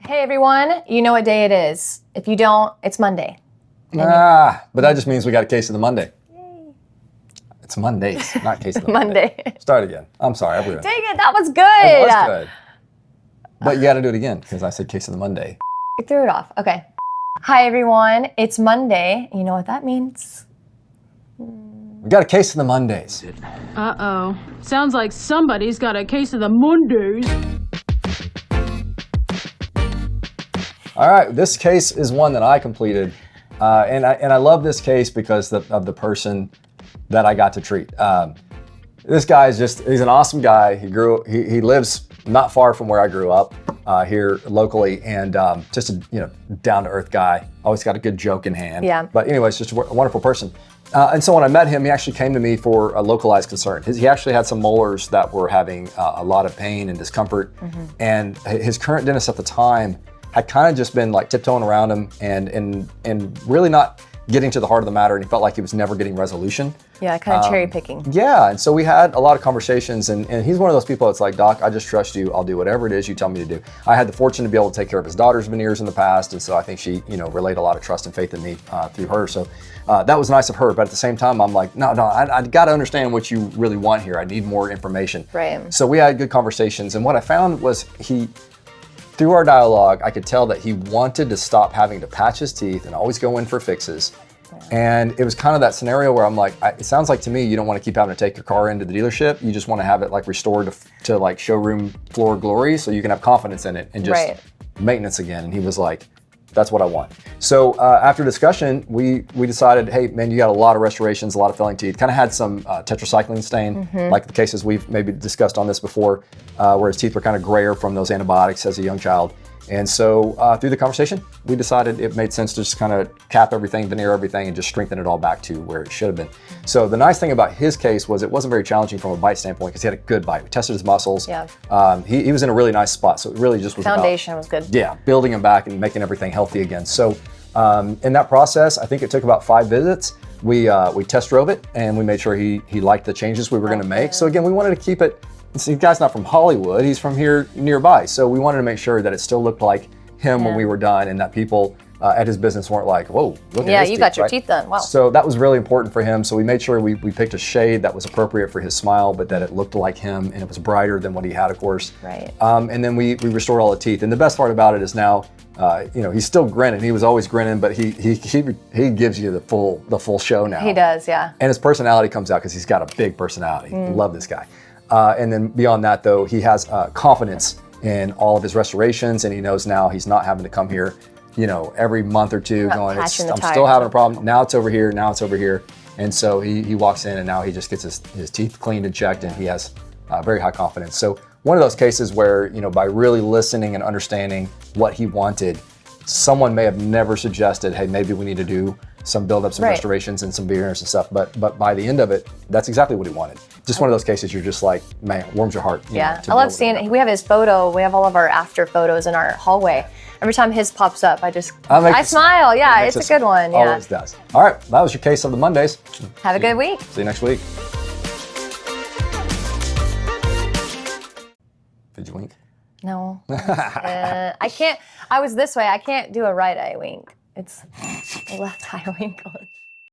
Hey everyone, you know what day it is. If you don't, it's Monday. But that just means we got a case of the Monday. Yay. It's Mondays, not case of the Monday. Start again. I'm sorry, I ruined it. Dang it, that was good. It was good. But you got to do it again because I said case of the Monday. You threw it off. Okay. Hi everyone, it's Monday. You know what that means? We got a case of the Mondays. Uh-oh. Sounds like somebody's got a case of the Mondays. All right, this case is one that I completed, and I love this case because of the person that I got to treat. This guy is he's an awesome guy. He lives not far from where I grew up here locally, and just a down-to-earth guy. Always got a good joke in hand. Yeah. But anyways, just a wonderful person. And so when I met him, he actually came to me for a localized concern. He actually had some molars that were having a lot of pain and discomfort, and his current dentist at the time had kind of just been like tiptoeing around him and really not getting to the heart of the matter, and he felt like he was never getting resolution. Yeah, kind of cherry picking. Yeah, and so we had a lot of conversations, and he's one of those people that's like, Doc, I just trust you. I'll do whatever it is you tell me to do. I had the fortune to be able to take care of his daughter's veneers in the past, and so I think she, relayed a lot of trust and faith in me through her. So that was nice of her, but at the same time, I'm like, no, I got to understand what you really want here. I need more information. Right. So we had good conversations, and what I found was through our dialogue, I could tell that he wanted to stop having to patch his teeth and always go in for fixes. Yeah. And it was kind of that scenario where I'm like, it sounds like to me, you don't want to keep having to take your car into the dealership. You just want to have it like restored to like showroom floor glory so you can have confidence in it and just maintenance again. And he was like, that's what I want. So after discussion, we decided, hey man, you got a lot of restorations, a lot of failing teeth. Kind of had some tetracycline stain, like the cases we've maybe discussed on this before, where his teeth were kind of grayer from those antibiotics as a young child. And so through the conversation, we decided it made sense to just kind of cap everything, veneer everything, and just strengthen it all back to where it should have been. So the nice thing about his case was it wasn't very challenging from a bite standpoint because he had a good bite. We tested his muscles. Yeah. He was in a really nice spot. So it really just was Foundation was good. Yeah, building him back and making everything healthy again. So in that process, I think it took about 5 visits. We test drove it and we made sure he liked the changes we were going to make. So again, we wanted to keep it. See, the guy's not from Hollywood, he's from here nearby. So we wanted to make sure that it still looked like him when we were done and that people at his business weren't like, whoa, look at his teeth, got your teeth done, wow. So that was really important for him. So we made sure we picked a shade that was appropriate for his smile, but that it looked like him and it was brighter than what he had, of course. Right. And then we restored all the teeth. And the best part about it is now, he's still grinning. He was always grinning, but he gives you the full show now. He does, yeah. And his personality comes out because he's got a big personality. Love this guy. And then beyond that, though, he has confidence in all of his restorations, and he knows now he's not having to come here, every month or two going, I'm still having a problem. Now it's over here. Now it's over here. And so he walks in, and now he just gets his teeth cleaned and checked, and he has very high confidence. So one of those cases where, by really listening and understanding what he wanted, someone may have never suggested, hey, maybe we need to do some build-ups and restorations and some veneers and stuff. But by the end of it, that's exactly what he wanted. Just one of those cases you're just like, man, warms your heart. Yeah, I love seeing it. We have his photo. We have all of our after photos in our hallway. Every time his pops up, I smile. Yeah, it's a good one. Yeah. Always does. All right, that was your case of the Mondays. Have a good week. See you next week. Did you wink? No. I can't. I was this way. I can't do a right eye wink. It's a left eye wink.